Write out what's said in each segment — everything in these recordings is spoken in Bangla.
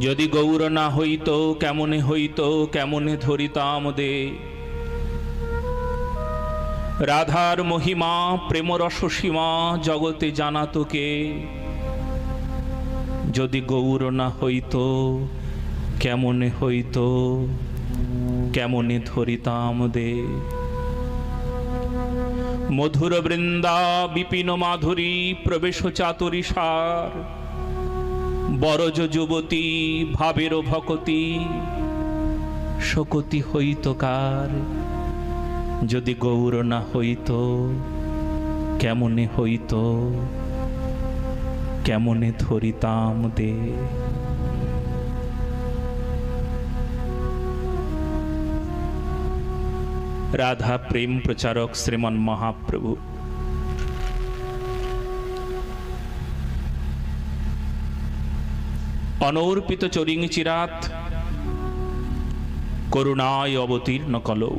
যদি গৌর না হইত কেমনে হইত, কেমনে ধরিতাম দে। রাধার মহিমা প্রেম রসসীমা জগতে জানাতো কে। যদি গৌর না হইত কেমনে হইত, কেমনে ধরিতাম দে। মধুর বৃন্দা বিপিন মাধুরী প্রবেশ চাতুরী সার। বরজ যুবতী ভাবের ভকতি শকতি হইত কার। যদি গৌর না হইত কেমনে হইত, কেমনে ধরিতাম দে। রাধা প্রেম প্রচারক শ্রীমান মহাপ্রভু অনর্পিত চরিং চিরাত করুণায় অবতীর্ণ কলৌ।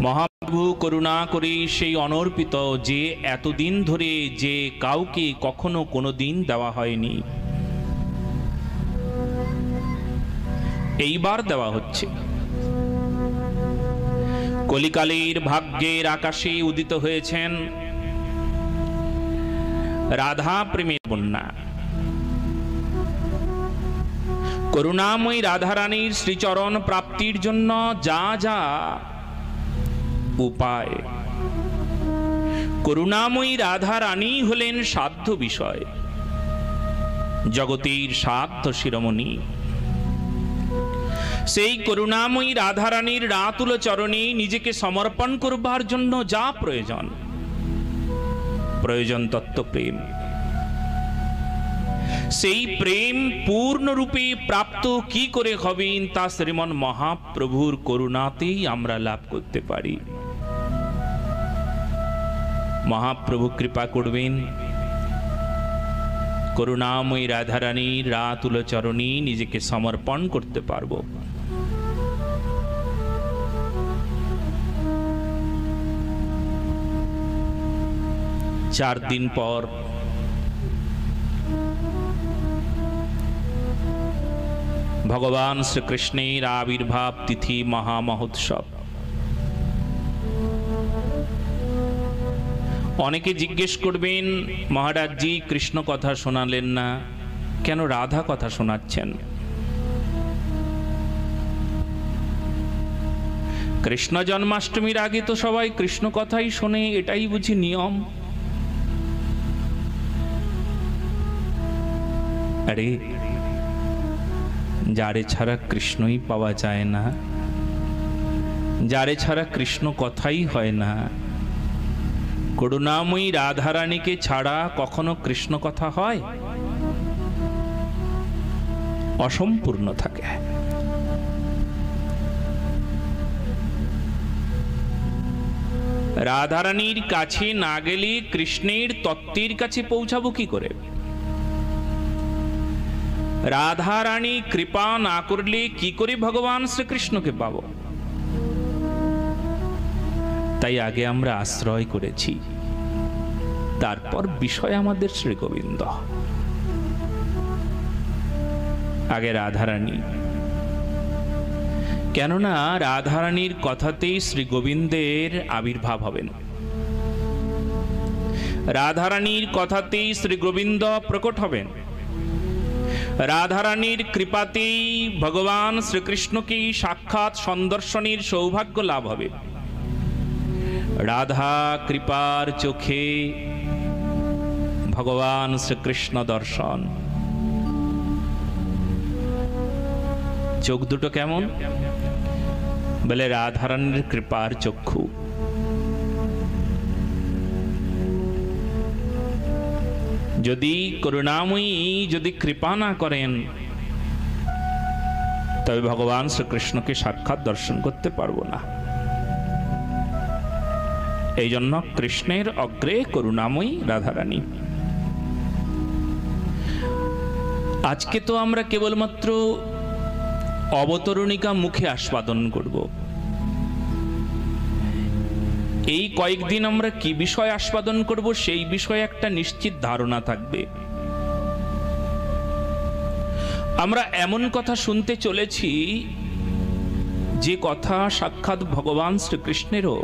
মহাপ্রভু করুণা করে সেই অনর্পিত, যে এতদিন ধরে যে কাউকে কখনো কোনো দিন দেওয়া হয়নি, এইবার দেওয়া হচ্ছে। কলিকালের ভাগ্যের আকাশে উদিত হয়েছেন রাধা প্রেমের বন্যা। করুণাময়ী রাধারানীর শ্রীচরণ প্রাপ্তির জন্য যা যা উপায়, করুণাময়ী রাধারানী হলেন সাধ্য বিষয়, জগতের সাধ্য শিরোমণি। সেই করুণাময়ী রাধারানীর রাতুল চরণে নিজেকে সমর্পণ করবার জন্য যা প্রয়োজন, প্রয়োজন তত্ত্ব প্রেম। সেই প্রেম পূর্ণরূপে প্রাপ্ত কি করে হবেন, তা শ্রীমন মহাপ্রভুর করুণাতেই আমরা লাভ করতে পারি। মহাপ্রভু কৃপা করবেন, করুণাময়ী রাধারানীর রাতুল চরণে নিজেকে সমর্পণ করতে পারব। 4 দিন পর ভগবান শ্রীকৃষ্ণের আবির্ভাব তিথি মহামহোৎসব। অনেকে জিজ্ঞেস করবেন, মহারাজজি কৃষ্ণ কথা শোনালেন না, কেন রাধা কথা শোনাচ্ছেন? কৃষ্ণ জন্মাষ্টমীর আগে তো সবাই কৃষ্ণ কথাই শোনে, এটাই বুঝি নিয়ম? আরে যারে ছাড়া কৃষ্ণই পাওয়া যায় না, যারে ছাড়া কৃষ্ণ কথাই হয় না, করুণাময়ী রাধারানীকে ছাড়া কখনো কৃষ্ণ কথা হয়? অসম্পূর্ণ থাকে। রাধারানীর কাছে না গেলে কৃষ্ণের তত্ত্বের কাছে পৌঁছাবো কি করে? রাধারানী কৃপা না করলে কি করে ভগবান শ্রীকৃষ্ণকে পাব? তাই আগে আমরা আশ্রয় করেছি, তারপর বিষয় আমাদের শ্রী গোবিন্দ। আগে রাধারানী, কেননা রাধারানীর কথাতেই শ্রী গোবিন্দের আবির্ভাব হবেন, রাধারানীর কথাতেই শ্রী গোবিন্দ প্রকট হবেন, রাধারানীর কৃপাতেই ভগবান শ্রীকৃষ্ণকে সাক্ষাৎ সন্দর্শনের সৌভাগ্য লাভ হবে। রাধা কৃপার চোখে ভগবান শ্রীকৃষ্ণ দর্শন। চোখ দুটো কেমন? বলে রাধারানীর কৃপার চক্ষু। যদি করুণাময়ী যদি কৃপা না করেন, তবে ভগবান শ্রীকৃষ্ণকে সাক্ষাৎ দর্শন করতে পারবো না। এই জন্য কৃষ্ণের অগ্রে করুণাময়ী রাধারানী। আজকে তো আমরা কেবলমাত্র অবতরণিকা মুখে আস্বাদন করব। এই কয়েকদিন আমরা কি বিষয় আস্বাদন করব, সেই বিষয়ে একটা নিশ্চিত ধারণা থাকবে। আমরা এমন কথা শুনতে চলেছি যে কথা সাক্ষাৎ ভগবান শ্রীকৃষ্ণেরও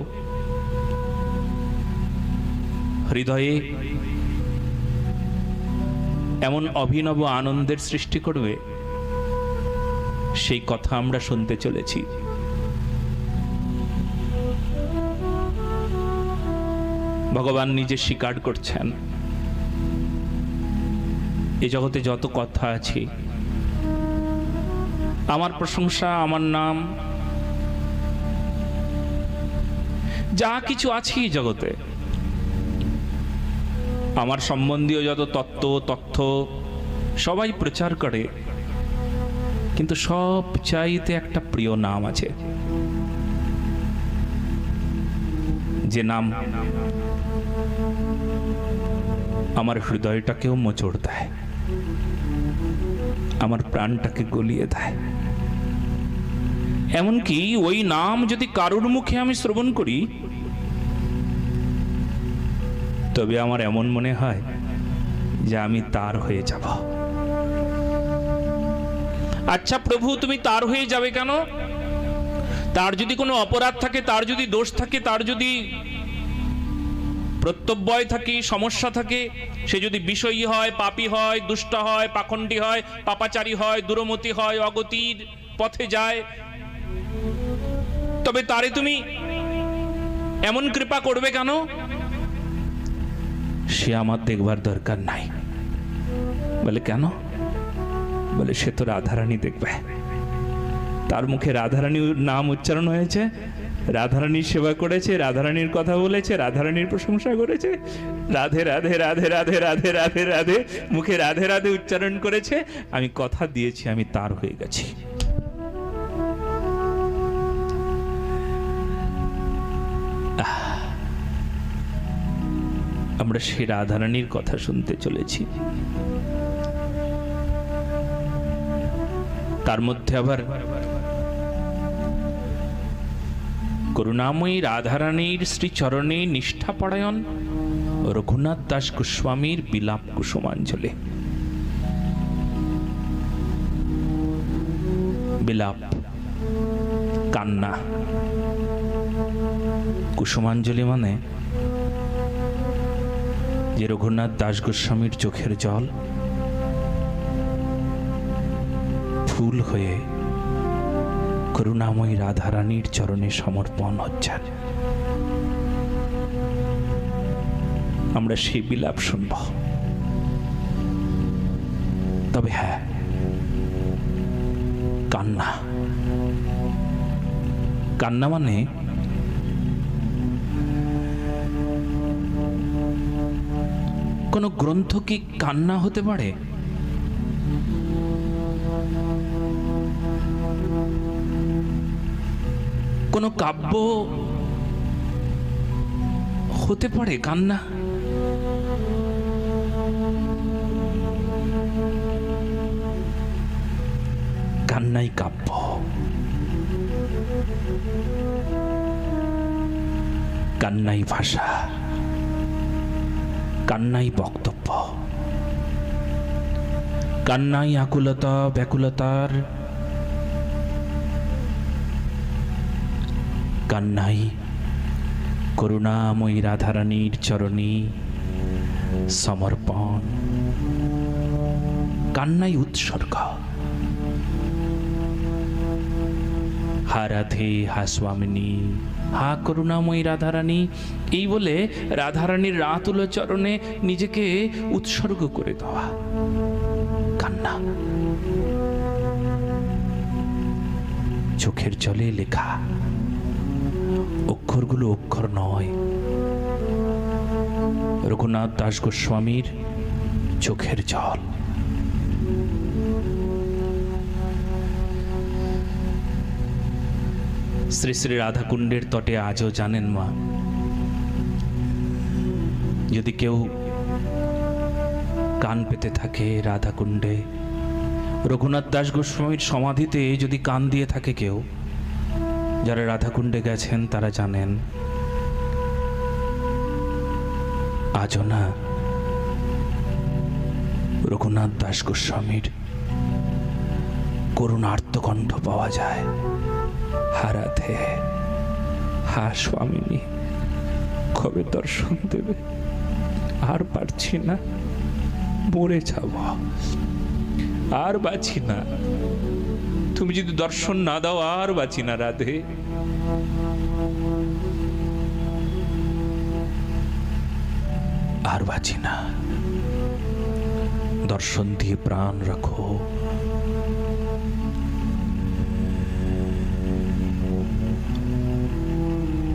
হৃদয়ে এমন অভিনব আনন্দের সৃষ্টি করবে, সেই কথা আমরা শুনতে চলেছি। ভগবান নিজে স্বীকার করছেন, এই জগতে যত কথা আছে, আমার প্রশংসা, আমার নাম, যা কিছু আছে এই জগতে, আমার সম্বন্ধীয় যত তথ্য সবাই প্রচার করে, কিন্তু সব চাইতে একটা প্রিয় নাম আছে, যে নাম আমার হৃদয়টাকেও মোচড় দেয়, আমার প্রাণটাকে গলিয়ে দেয়। এমনকি ওই নাম যদি কারোর মুখে আমি শ্রবণ করি, তবে আমার এমন মনে হয় যে আমি তার হয়ে যাব। আচ্ছা প্রভু, তুমি তার হয়ে যাবে কেন? তার যদি কোনো অপরাধ থাকে, তার যদি দোষ থাকে, তার যদি প্রত্যব্যয় থাকে, সমস্যা থাকে, সে যদি বিষয়ী হয়, পাপী হয়, দুষ্ট হয়, পাখণ্ডী হয়, পাপাচারী হয়, দুরমতি হয়, অগতির পথে যায়, তবে তারে তুমি এমন কৃপা করবে কেন? সে আমার দেখবার দরকার নাই। বলে কেন? বলে সে তো রাধারানী দেখবে, তার মুখে রাধারানীর নাম উচ্চারণ হয়েছে, রাধারানীর সেবা করেছে, রাধারানীর কথা বলেছে, রাধারানীর প্রশংসা করেছে, রাধে রাধে রাধে রাধে রাধে রাধে রাধে মুখে রাধে রাধে উচ্চারণ করেছে, আমি কথা দিয়েছি আমি তার হয়ে গেছি। আমরা সে রাধারানীর কথা শুনতে চলেছি। তার মধ্যে আবার করুণাময়ী রাধারানীর শ্রীচরণে নিষ্ঠাপরায়ণ রঘুনাথ দাস গোস্বামীর বিলাপ কুসুমাঞ্জলি। বিলাপ, কান্না। কুসুমাঞ্জলি মানে যে রঘুনাথ দাস গোস্বামীর চোখের জল ফুল হয়ে করুণাময়ী রাধারানীর চরণে সমর্পণ হচ্ছেন। আমরা সেই বিলাপ শুনব। তবে হ্যাঁ, কান্না। কান্না মানে কোন গ্রন্থ কি কান্না হতে পারে? কোন কাব্য হতে পারে কান্না? কান্নাই কাব্য, কান্নাই ভাষা, কান্নাই বক্তব্য, কান্নাই আকুলতা ব্যাকুলতার, কান্নাই করুণাময়ী রাধারানীর চরণে সমর্পণ, কান্নাই উৎসর্গ। হা রাধে, হা স্বামিনী, হা করুণাময়ী রাধারানী, এই বলে রাধারানীর রাতুল চরণে নিজেকে উৎসর্গ করে দেওয়া কান্না। চোখের জলে লেখা অক্ষরগুলো অক্ষর নয়, রঘুনাথ দাস গোস্বামীর চোখের জল। শ্রী শ্রী রাধাকুণ্ডের তটে আজও জানেন মা, যদি কেউ কান পেতে থাকে রাধাকুণ্ডে, রঘুনাথ দাস গোস্বামীর সমাধিতে যদি কান দিয়ে থাকে কেউ, যারা রাধাকুণ্ডে গেছেন তারা জানেন আজও না রঘুনাথ দাস গোস্বামীর করুণার্ত কণ্ঠ পাওয়া যায়, হা রাধে, হা স্বামিনী, কবে দর্শন দেবে? আর পারছি না, মরে যাব, আর বাঁচি না। তুমি যদি দর্শন না দাও আর বাঁচি না রাধে। আর বাঁচি না, দর্শন দিয়ে প্রাণ রাখো।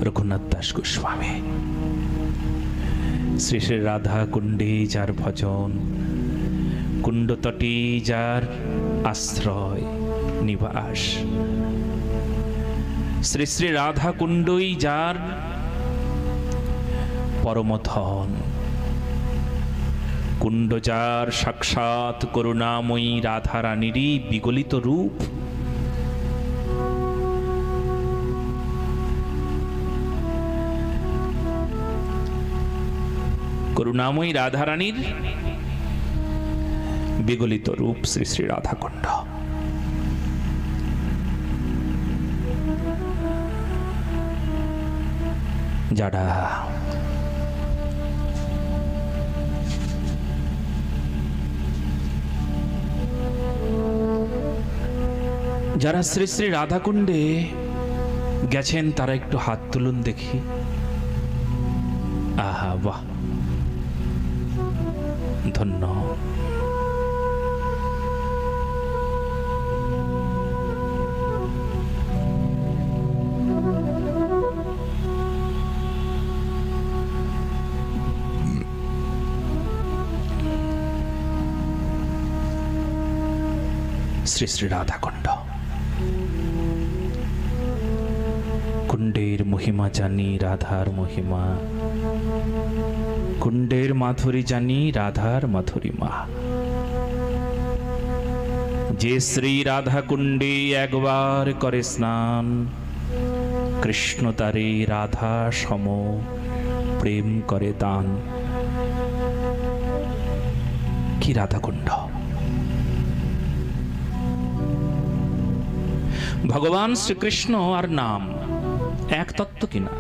রঘুনাথ দাস গোস্বামী। শ্রী শ্রী রাধা কুণ্ডে যার ভজন, কুণ্ড তটে যার আশ্রয় নিবাস, শ্রী শ্রী রাধা কুণ্ডই যার পরমধন, কুণ্ড যার সাক্ষাৎ করুণাময়ী রাধা রানীরই বিগলিত রূপ। করুণাময়ী রাধা রানীর বিগলিত রূপ শ্রী শ্রী রাধাকুণ্ড। যারা যারা শ্রী শ্রী রাধাকুণ্ডে গেছেন তারা একটু হাত তুলুন দেখি। আহা, বাহ, ধন্য। শ্রী শ্রী রাধাকুণ্ড, কুণ্ডের মহিমা জানি, রাধার মহিমা, কুণ্ডের মাধুরী জানি, রাধার মাধুরীমা। যে শ্রী রাধা কুণ্ডে একবার করে স্নান, কৃষ্ণ তারে রাধা সম প্রেম করে দান। কি রাধাকুণ্ড! ভগবান শ্রীকৃষ্ণ আর নাম এক তত্ত্ব কিনা?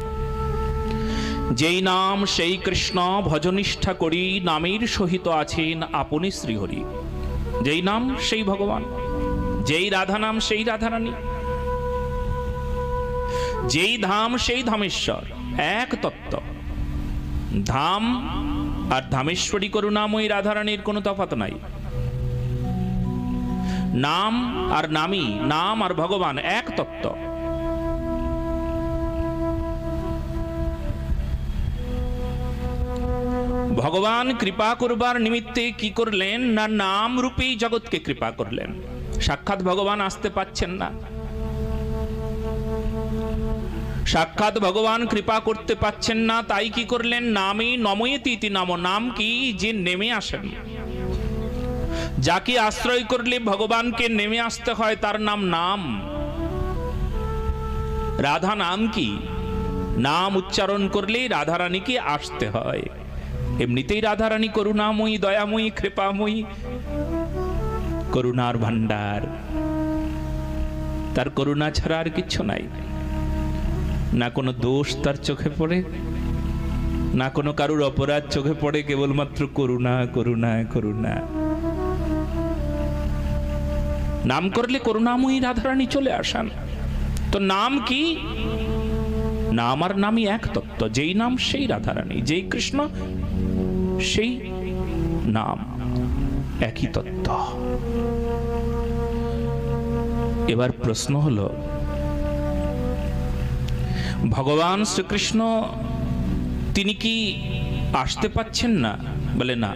যেই নাম সেই কৃষ্ণ, ভজনিষ্ঠা করি নামের সহিত আছেন আপনি শ্রীহরি। যেই নাম সেই ভগবান, যেই রাধা নাম সেই রাধারানী, যেই ধাম সেই ধামেশ্বর, এক তত্ত্ব। ধাম আর ধামেশ্বরী করুণাময়ী রাধারানীর কোনো তফাৎ নাই। নাম আর নামী, নাম আর ভগবান এক তত্ত্ব। ভগবান কৃপা করবার নিমিত্তে কি করলেন না, নাম রূপেই জগৎকে কৃপা করলেন। সাক্ষাৎ ভগবান আসতে পাচ্ছেন না, সাক্ষাৎ ভগবান কৃপা করতে পাচ্ছেন না, তাই কি করলেন, নামে নময়েতি ইতি নাম। নাম কি? যে নেমে আসেন, যাকে আশ্রয় করলে ভগবানকে নেমে আসতে হয় তার নাম নাম। রাধা নাম কি? নাম উচ্চারণ করলে রাধারানীকে আসতে হয়। এমনিতেই রাধারানী করুণাময়ী, দয়াময়ী, কৃপাময়ী, করুণার ভান্ডার। তার করুণা ছাড়া আর কিচ্ছু নাই। না কোনো দোষ তার চোখে পড়ে, না কোনো কারুর অপরাধ চোখে পড়ে, কেবলমাত্র করুণা, করুণা, করুণা। নাম করলে করুণাময়ী রাধারানী চলে আসেন। তো নাম কি? নাম আর নামই এক তত্ত্ব। যেই নাম সেই রাধারানী, যেই কৃষ্ণ সেই নাম, একই তত্ত্ব। এবার প্রশ্ন হলো, ভগবান শ্রীকৃষ্ণ তিনি কি আসতে পাচ্ছেন না? বলে না,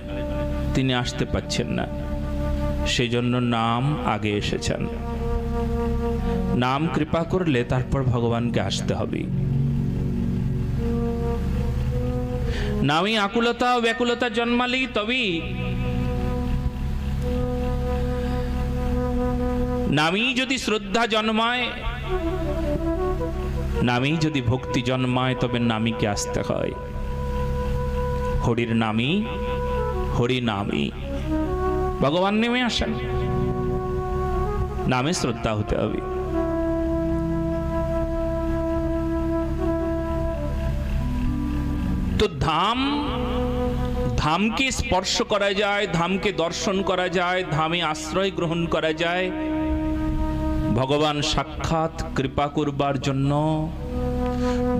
তিনি আসতে পাচ্ছেন না, সেই জন্য নাম আগে এসেছেন। নাম কৃপা করলে তারপর ভগবানকে আসতে হবে। নামই আকুলতা ও ব্যাকুলতা জন্মালি তবেই, নামই যদি শ্রদ্ধা জন্মায়, নামই যদি ভক্তি জন্মায়, তবে নামীকে আসতে হয়। হরির নামই, হরি নামই, ভগবান নেমে আসেন। নামে শ্রদ্ধা হতে হবে। তো ধামকে স্পর্শ করা যায়, ধামকে দর্শন করা যায়, ধামে আশ্রয় গ্রহণ করা যায় ভগবান সাক্ষাৎ কৃপা করবার জন্য।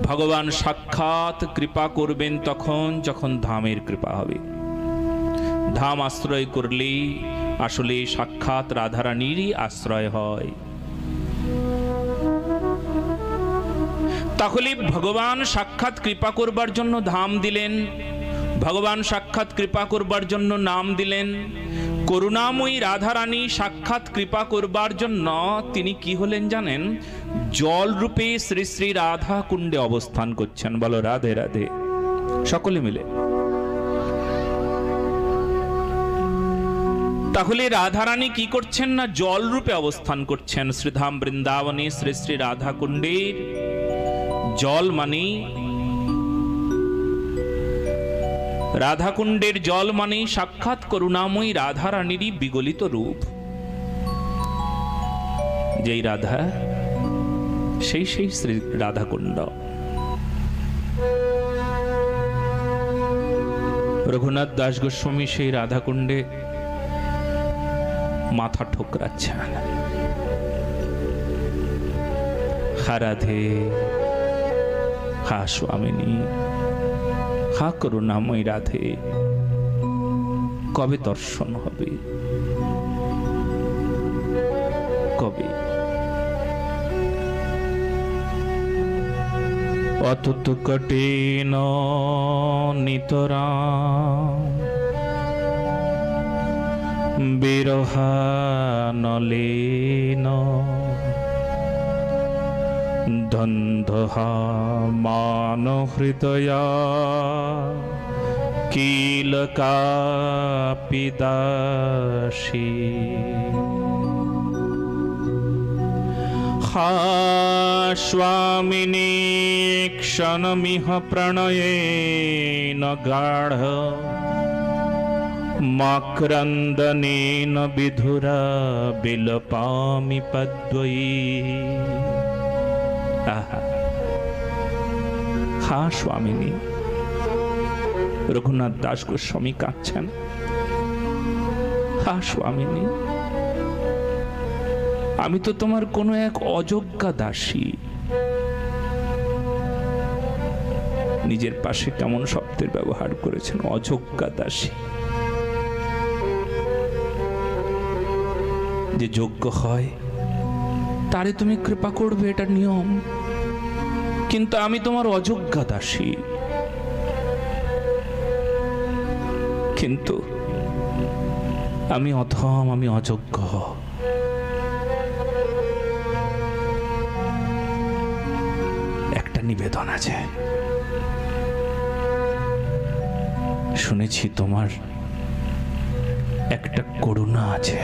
ভগবান সাক্ষাৎ কৃপা করবেন তখন যখন ধামের কৃপা হবে। ধাম আশ্রয় করলেই আসলে সাক্ষাৎ রাধারানীরই আশ্রয় হয়। তাহলে ভগবান সাক্ষাৎ কৃপা করবার জন্য ধাম দিলেন, ভগবান সাক্ষাৎ কৃপা করবার জন্য নাম দিলেন। করুণাময়ী রাধারানী সাক্ষাৎ কৃপা করবার জন্য তিনি কি হলেন জানেন? জল রূপে শ্রী শ্রী রাধা কুণ্ডে অবস্থান করছেন। বলো রাধে রাধে সকলে মিলে। তাহলে রাধারানী কি করছেন না জল রূপে অবস্থান করছেন শ্রীধাম বৃন্দাবনে শ্রী শ্রী রাধা কুণ্ডের। জল মানে রাধাকুণ্ডের জল মানে সাক্ষাৎ করুণাময়ী রাধারানীরই বিগলিত রূপ। যেই রাধা সেই শ্রী রাধাকুণ্ড। রঘুনাথ দাস গোস্বামী সেই রাধাকুণ্ডে মাথা ঠোকরাচ্ছেন। হা রাধে, হা স্বামিনী, হা করুণাময়ী রাধে, কবে দর্শন হবে, কবে? অতুত কটেন নিতরাম বিরহানলেন দ্বন্দ্বহা মান হৃদয়া কিলকাপি দাসী। হা স্বামিনী ক্ষণমিহ প্রণয়েন গাঢ় মাক্রন্দনেন বিধুরা বিলপামি পদ্ময়ী। হা স্বামিনী। রঘুনাথ দাস গোস্বামী কাঁদছেন। হা স্বামিনী, আমি তো তোমার কোনো এক অযোগ্যা দাসী। নিজের পাশে কেমন শব্দের ব্যবহার করেছেন, অযোগ্যা দাসী। যে যোগ্য হয় তারে তুমি কৃপা করবে, এটা নিয়ম। কিন্তু আমি তোমার অযোগ্যা দাসী। কিন্তু আমি অধম, আমি অযোগ্য। একটা নিবেদন আছে, শুনেছি তোমার একটা করুণা আছে।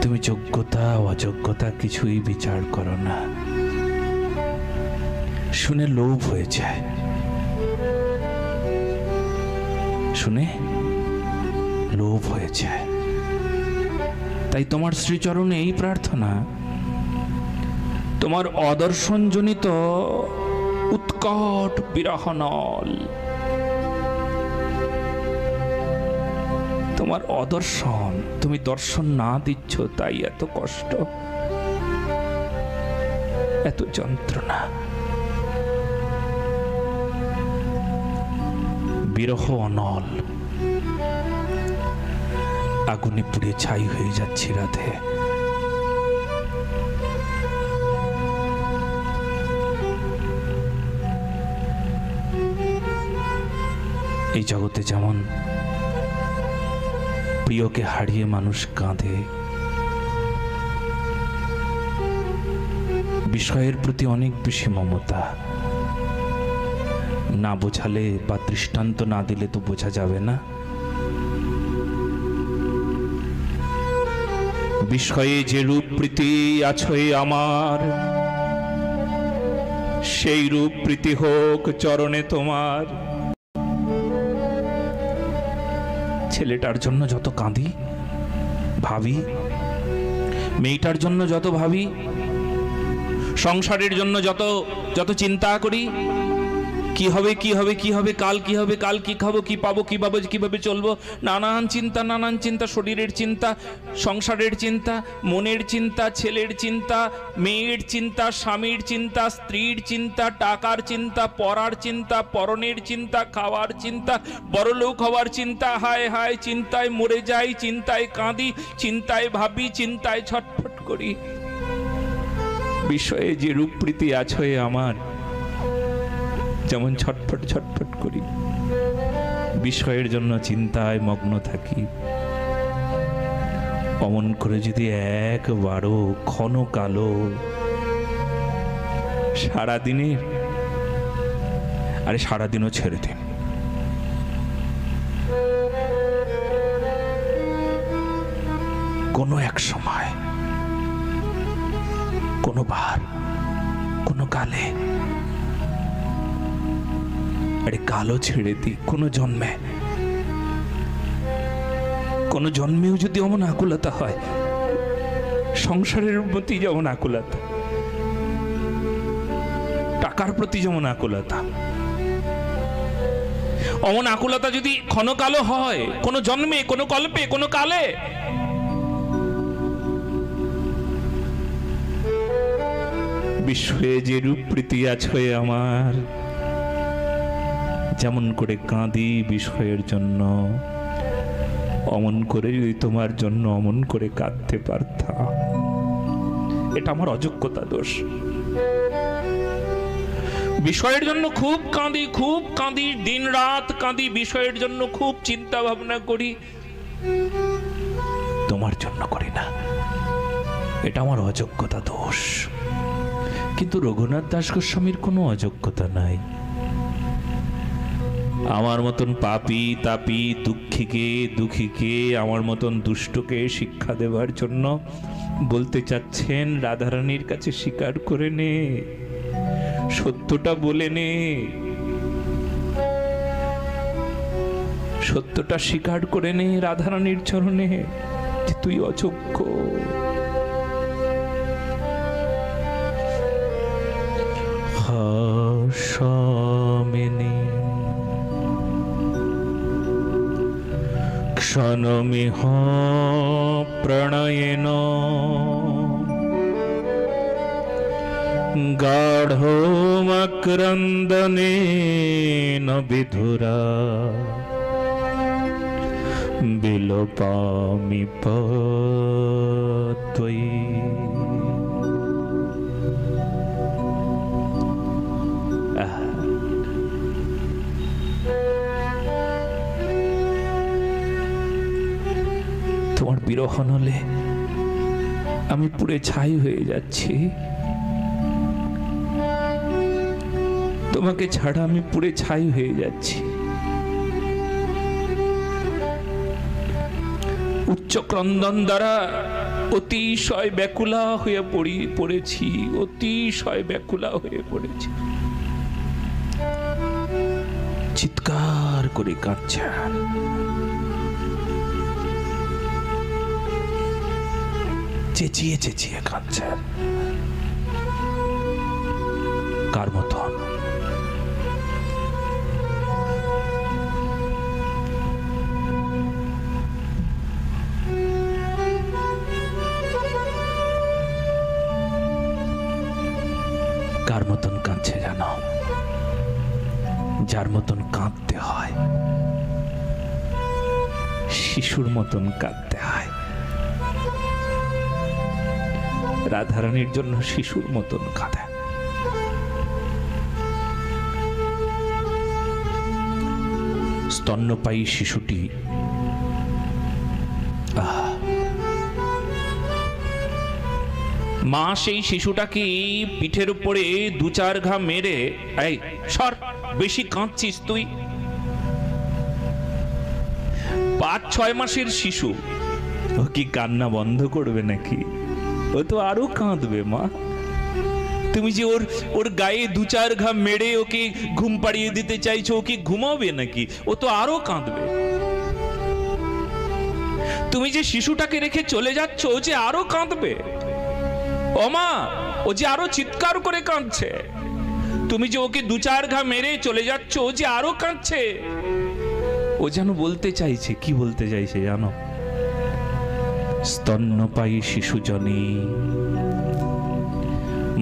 তুমি যোগ্যতা অযোগ্যতা কিছুই বিচার করো না। শুনে লোভ হয়ে যায়, শুনে লোভ হয়ে যায়। তাই তোমার শ্রীচরণে এই প্রার্থনা, তোমার অদর্শনজনিত উৎকট বিরহনল, তোমার অদর্শন, তুমি দর্শন না দিচ্ছ তাই এত কষ্ট, এত যন্ত্রণা। বিরহ অনল, আগুনে পুড়ে ছাই হয়ে যাচ্ছে রাধে। এই জগতে যেমন প্রিয়কে হারিয়ে মানুষ কাঁদে, বিষয়ের প্রতি অনেক বেশি মমতা। না বোঝালে বা দৃষ্টান্ত না দিলে তো বোঝা যাবে না। বিষয়ে যে রূপ প্রীতি আছে আমার, সেই রূপ প্রীতি হোক চরণে তোমার। ছেলেটার জন্য যত কাঁদি ভাবি, মেয়েটার জন্য যত ভাবি, সংসারের জন্য যত যত চিন্তা করি, কি হবে কি হবে কি হবে, কাল কি হবে, কাল কি খাবো, কি পাবো, কিভাবে চলবো, নানান চিন্তা, শরীরের চিন্তা, সংসারের চিন্তা, মনের চিন্তা, ছেলের চিন্তা, মেয়ের চিন্তা, স্বামীর চিন্তা, স্ত্রীর চিন্তা, টাকার চিন্তা, পড়ার চিন্তা, পরনের চিন্তা, খাওয়ার চিন্তা, বড়লোক হওয়ার চিন্তা। হায় হায়, চিন্তায় মরে যাই, চিন্তায় কাঁদি, চিন্তায় ভাবি, চিন্তায় ছটফট করি। বিষয়ে যে রূপপ্রীতি আছে আমার, যেমন ছটফট করি, বিষয়ের জন্য চিন্তায় মগ্ন থাকি, অমন করে যদি একবারও ক্ষণ কালো সারাদিনের, সারাদিনও ছেড়ে দিন, কোনো এক সময়, কোনো বার, কোনো কালে, কালো ছেড়ে দিই। কোনো জন্মেও যদি অমন আকুলতা হয়, সংসারের প্রতি যেমন আকুলতা, টাকার প্রতি যেমন আকুলতা, অমন আকুলতা যদি ক্ষণকালো হয়, কোনো জন্মে, কোনো কল্পে, কোনো কালে, বিশ্বে যে রূপপ্রীতি আছে আমার, যেমন করে কাঁদি বিষয়ের জন্য, অমন করে যদি তোমার জন্য অমন করে কাঁদতে পারতাম। এটা আমার অযোগ্যতা দোষ। বিষয়ের জন্য খুব কাঁদি, দিন রাত কাঁদি, বিষয়ের জন্য খুব চিন্তা ভাবনা করি, তোমার জন্য করি না। এটা আমার অযোগ্যতা দোষ। কিন্তু রঘুনাথ দাস গোস্বামীর কোনো অযোগ্যতা নাই। আমার মতন পাপী তাপী, দুঃখীকে, আমার মতন দুষ্টকে শিক্ষা দেওয়ার জন্য বলতে চাচ্ছেন, রাধারানীর কাছে স্বীকার করে নে, সত্যটা বলে নে, সত্যটা স্বীকার করে নে রাধারানীর চরণে, যে তুই অযোগ্য। হাসমেনে ক্ষণমিহ প্রণয়েন গাঢ়মক্রন্দনেন বিধুরা বিলোপামি পত্বয়ি। তোমার বিরহন হলে আমি পুড়ে ছাই হয়ে যাচ্ছি, তোমাকে ছাড়া আমি পুড়ে ছাই হয়ে যাচ্ছি। উচ্চ ক্রন্দন দ্বারা অতিশয় ব্যাকুলা হয়ে পড়েছি, অতিশয় ব্যাকুলা হয়ে পড়েছি। চিৎকার করে কাঁদছেন, চেঁচিয়ে চেঁচিয়ে কাঁদছেন। কার মতন? কার মতন কাঁদছে জানো? যার মতন কাঁদতে হয়, শিশুর মতন কাঁদতে হয়। রাধারানীর জন্য শিশুর মতন কাঁদে। স্তন্যপায়ী শিশুটি মা সেই শিশুটাকে পিঠের উপরে দু চার ঘা মেরে, এই সর, বেশি কাঁদছিস তুই। 5-6 মাসের শিশু, ও কি কান্না বন্ধ করবে নাকি? ও তো আরো কাঁদবে মা। তুমি যে ওর গায়ে 2-4 ঘা মেরে ওকে ঘুম পাড়িয়ে দিতে চাইছো, ও কি ঘুমাবে নাকি? ও তো আরো কাঁদবে। তুমি যে শিশুটাকে রেখে চলে যাচ্ছ, ও যে আরো কাঁদবে। ও মা, ও যে আরো চিৎকার করে কাঁদছে। তুমি যে ওকে দু চার ঘা মেরে চলে যাচ্ছ, ও যে আরো কাঁদছে। ও যেন বলতে চাইছে, কি বলতে চাইছে জানো? স্তন্যপায়ী শিশু জনী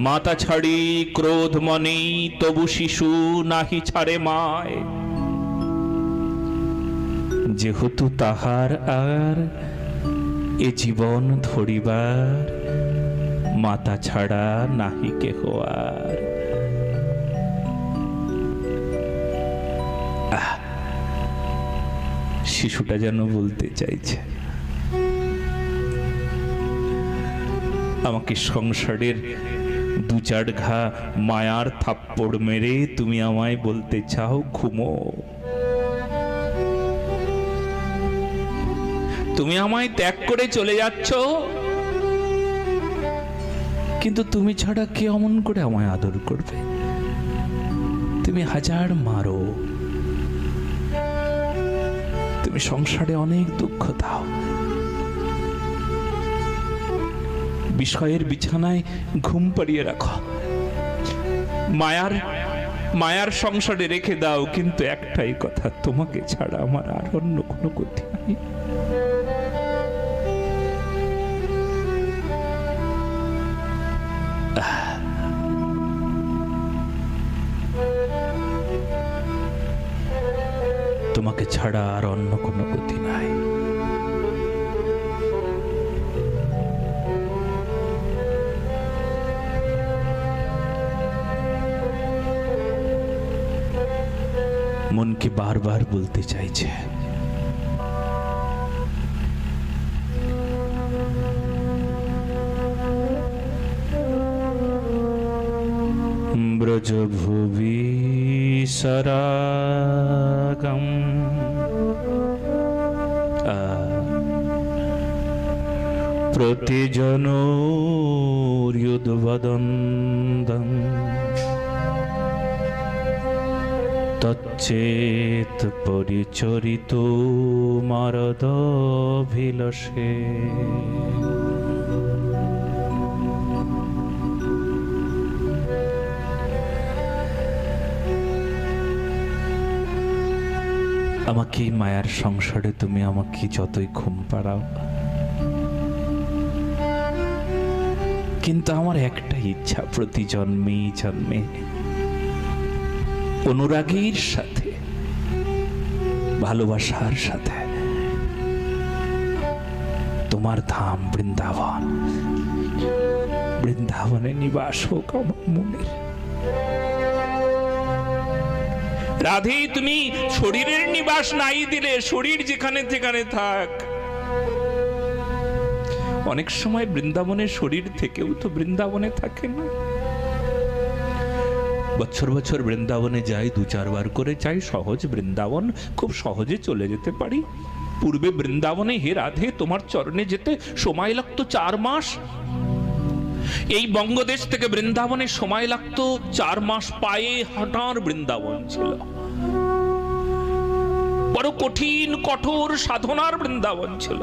মাতা ছাড়ি ক্রোধ মনে, তবু শিশু নাহি ছাড়ে মায়। যেহেতু তাহার আর এ জীবন ধরিবার, মাতা ছাড়া নাহি কেহ আর। শিশুটা যেন বলতে চাইছে, আমাকে সংসারের দু চার ঘা মায়ার থাপ্পড় মেরে তুমি আমায় বলতে চাও ঘুমো। তুমি আমায় ত্যাগ করে চলে যাচ্ছ, কিন্তু তুমি ছাড়া কে অমন করে আমায় আদর করবে? তুমি হাজার মারো, তুমি সংসারে অনেক দুঃখ দাও, বিষয়ের বিছানায় ঘুম পাড়িয়ে রাখো, মায়ার সংসারে রেখে দাও, কিন্তু একটাই কথা, তোমাকে ছাড়া আমার আর অন্য কোনো গতি নাই। তোমাকে ছাড়া আর অন্য কোনো গতি নাই। মনকে বারবার বলতে চাইছে, ব্রজভুবি সরাগম প্রতিজনোর্যুদ্বদন্দম তচ্চেত পরিচরিত মারদভিলষে। আমাকে মায়ার সংসারে তুমি আমাকে যতই ঘুম পাড়াও, কিন্তু আমার একটা ইচ্ছা, প্রতি জন্মে জন্মে অনুরাগীর সাথে, ভালোবাসার সাথে তোমার ধাম বৃন্দাবন, বৃন্দাবনে নিবাস হোক আমার মনের। রাধে, তুমি শরীরের নিবাস নাই দিলে, শরীর যেখানে যেখানে থাক। অনেক সময় বৃন্দাবনের শরীর থেকেও তো বৃন্দাবনে থাকে না। বছর বছর বৃন্দাবনে যাই, দু চারবার করে যাই, সহজ বৃন্দাবন, খুব সহজে চলে যেতে পারি। পূর্বে বৃন্দাবনে হে রাধে তোমার চরণে যেতে সময় লাগতো 4 মাস। এই বঙ্গদেশ থেকে বৃন্দাবনে সময় লাগতো 4 মাস, পায়ে হাঁটার বৃন্দাবন ছিল। বড় কঠিন কঠোর সাধনার বৃন্দাবন ছিল।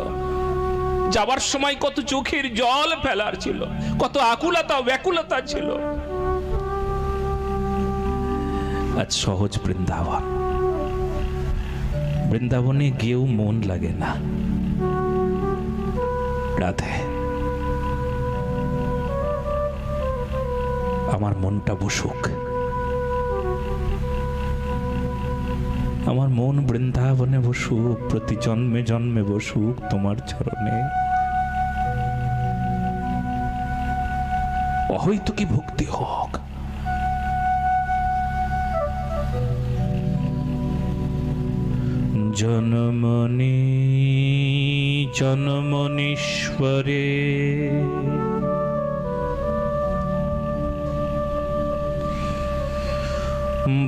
যাবার সময় কত চোখের জল ফেলার ছিল, কত আকুলতা ব্যাকুলতা ছিল। আজ সহজ বৃন্দাবন, বৃন্দাবনে গিয়েও মন লাগে না। রাধে, আমার মনটা বসুক, আমার মন বৃন্দাবনে বসুক, প্রতি জন্মে জন্মে বসুক তোমার চরণে। অহৈতুকী ভক্তি হোক। জনমনি জনমনীশ্বরে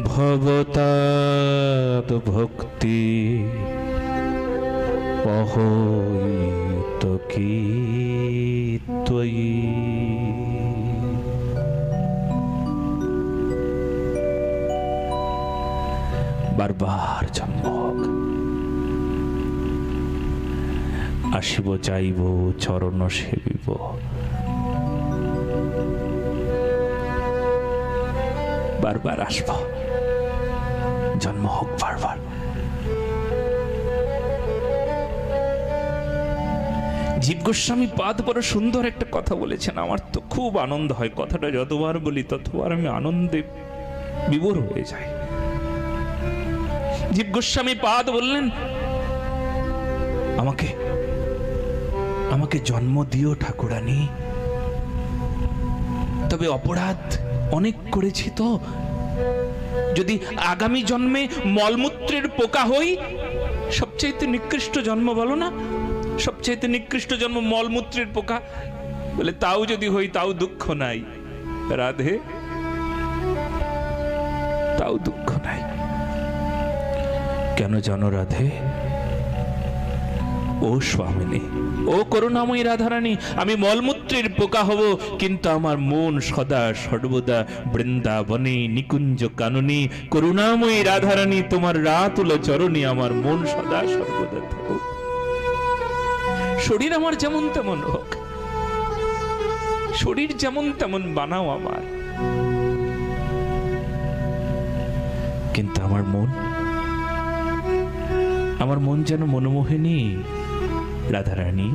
ভবতাদ ভক্তি অহৈতুকী ত্বয়ি। বারবার জন্ম হোক, আসিব যাইব চরণ সেবিব। বারবার আসব, জন্ম হোক বারবার। জীব গোস্বামী পাদ বড় সুন্দর একটা কথা বলেছেন, আমার তো খুব আনন্দ হয়। কথাটা যতবার বলি ততবার আমি আনন্দে বিভোর হয়ে যাই। জীব গোস্বামী পাদ বললেন, আমাকে আমাকে জন্ম দিও ঠাকুরানী, তবে অপরাধ অনেক করেছি তো, যদি আগামী জন্মে মলমূত্রের পোকা হই, সবচাইতে নিকৃষ্ট জন্ম বলো না, সবচাইতে নিকৃষ্ট জন্ম মলমূত্রের পোকা, বলে তাও যদি হই তাও দুঃখ নাই রাধে, তাও দুঃখ নাই। কেন জানো রাধে? ও স্বামিনী, ও করুণাময়ী রাধারানী, আমি মলমূত্রের পোকা হব, কিন্তু আমার মন সদা সর্বদা বৃন্দাবনে নিকুঞ্জ কাননী। করুণাময়ী রাধারানী, তোমার রাতুল চরণে আমার মন সদা সর্বদা থাকুক। শরীর আমার যেমন তেমন হোক, শরীর যেমন তেমন বানাও আমার, কিন্তু আমার মন যেন মনমোহিনী রাধারানী,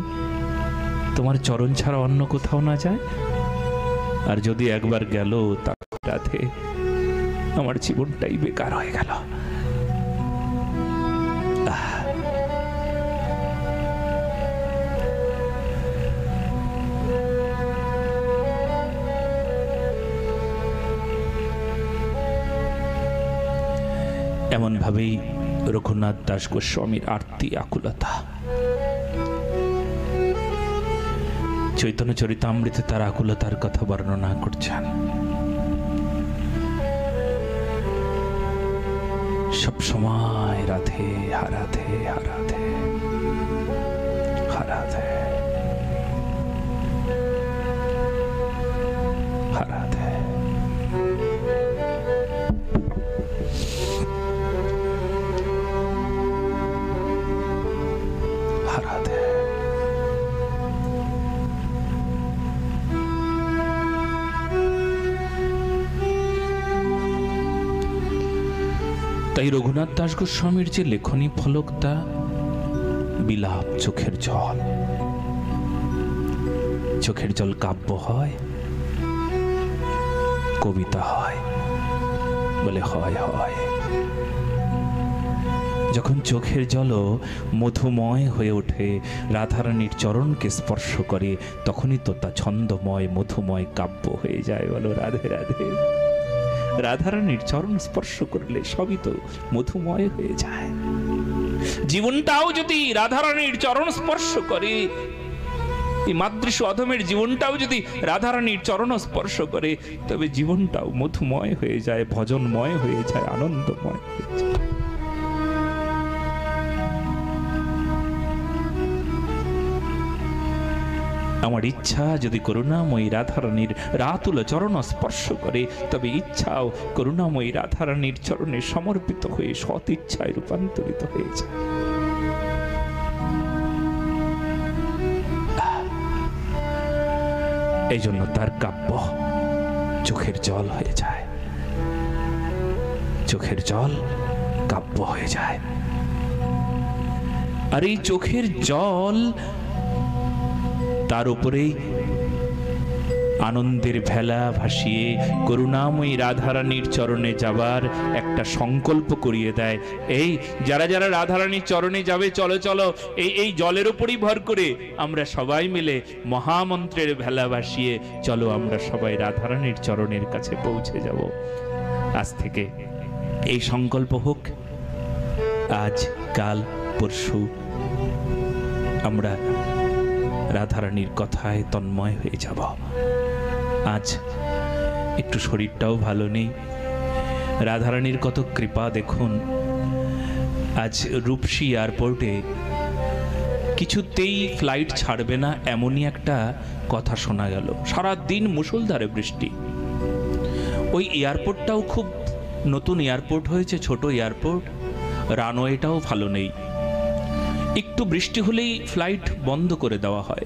তোমার চরণ ছাড়া অন্য কোথাও না যায়। আর যদি একবার গেল তাহলে রাধে আমার জীবনটাই বেকার হয়ে গেল। এমন ভাবেই রঘুনাথ দাস গোস্বামীর আরতি আকুলতা, চৈতন্য চরিতামৃতে তার আকুলতার কথা বর্ণনা করছেন। সব সময় রাধে হারাধে হারাধে হারাধে হারাধে। তাই রঘুনাথ দাস গোস্বামীর যে লেখনী ফলকটা, বিলাপ, চোখের জল, চোখের জল কাব্য হয়, কবিতা হয়, বলে হয় হয়। যখন চোখের জলও মধুময় হয়ে ওঠে, রাধারানীর চরণকে স্পর্শ করে, তখনই তো তা ছন্দময় মধুময় কাব্য হয়ে যায়। বলো রাধে রাধে। রাধারানীর চরণ স্পর্শ করলে সবই তো মধুময় হয়ে যায়। জীবনটাও যদি রাধারানীর চরণ স্পর্শ করে, এই মাতৃশু অধমের জীবনটাও যদি রাধারানীর চরণ স্পর্শ করে, তবে জীবনটাও মধুময় হয়ে যায়, ভজনময় হয়ে যায়, আনন্দময় হয়ে যায়। আমার ইচ্ছা যদি করুণাময়ী রাধারানীর রাতুল চরণ স্পর্শ করে, তবে ইচ্ছাও করুণাময়ী রাধারানীর চরণে সমর্পিত হয়ে সৎ ইচ্ছায় রূপান্তরিত হয়ে যায়। এই জন্য তার কাব্য চোখের জল হয়ে যায়, চোখের জল কাব্য হয়ে যায়। আর এই চোখের জল, তার উপরেই আনন্দের ভেলা ভাসিয়ে করুণাময়ী রাধারানীর চরণে যাবার একটা সংকল্প করিয়ে দেয়। এই যারা যারা রাধারানীর চরণে যাবে, চলো চলো, এই জলের উপরই ভর করে আমরা সবাই মিলে মহামন্ত্রের ভেলা ভাসিয়ে চলো আমরা সবাই রাধারানীর চরণের কাছে পৌঁছে যাব। আজ থেকে এই সংকল্প হোক, আজ কাল পরশু আমরা রাধারানীর কথায় তন্ময় হয়ে যাব। আজ একটু শরীরটাও ভালো নেই, রাধারানীর কত কৃপা দেখুন। আজ রূপসী এয়ারপোর্টে কিছুতেই ফ্লাইট ছাড়বে না এমনই একটা কথা শোনা গেল। সারা দিন মুষলধারে বৃষ্টি। ওই এয়ারপোর্টটাও খুব নতুন এয়ারপোর্ট হয়েছে, ছোট এয়ারপোর্ট, রানওয়েটাও ভালো নেই। একটু বৃষ্টি হলেই ফ্লাইট বন্ধ করে দেওয়া হয়,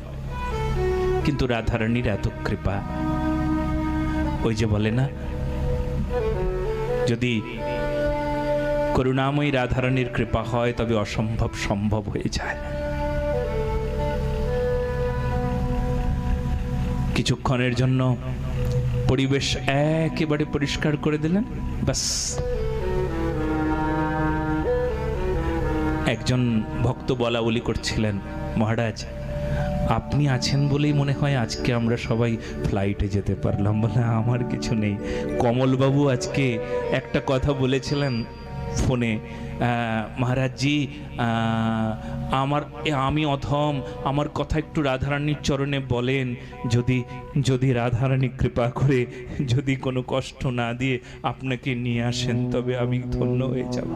কিন্তু রাধারানীর এত কৃপা। ওই যে বলে না, যদি করুণাময়ী রাধারানীর কৃপা হয় তবে অসম্ভব সম্ভব হয়ে যায়। কিছুক্ষণের জন্য পরিবেশ একেবারে পরিষ্কার করে দিলেন, বাস। একজন ভক্ত বলা বলি করছিলেন, মহারাজ আপনি আছেন বলেই মনে হয় আজকে আমরা সবাই ফ্লাইটে যেতে পারলাম। বলে আমার কিছু নেই। কমলবাবু আজকে একটা কথা বলেছিলেন ফোনে, মহারাজজি আমি অধম, আমার কথা একটু রাধারানীর চরণে বলেন, যদি রাধারানী কৃপা করে যদি কোনো কষ্ট না দিয়ে আপনাকে নিয়ে আসেন তবে আমি ধন্য হয়ে যাব।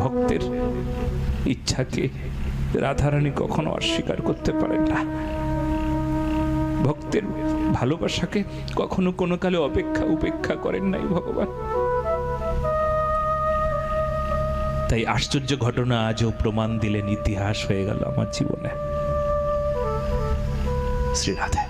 ভক্তের ইচ্ছাকে রাধারানী কখনো অস্বীকার করতে পারেন না। ভক্তের ভালোবাসাকে কখনো কোনো কালে উপেক্ষা করেন নাই ভগবান। তাই আশ্চর্য ঘটনা আজও প্রমাণ দিলেন, ইতিহাস হয়ে গেল আমার জীবনে। শ্রী রাধে।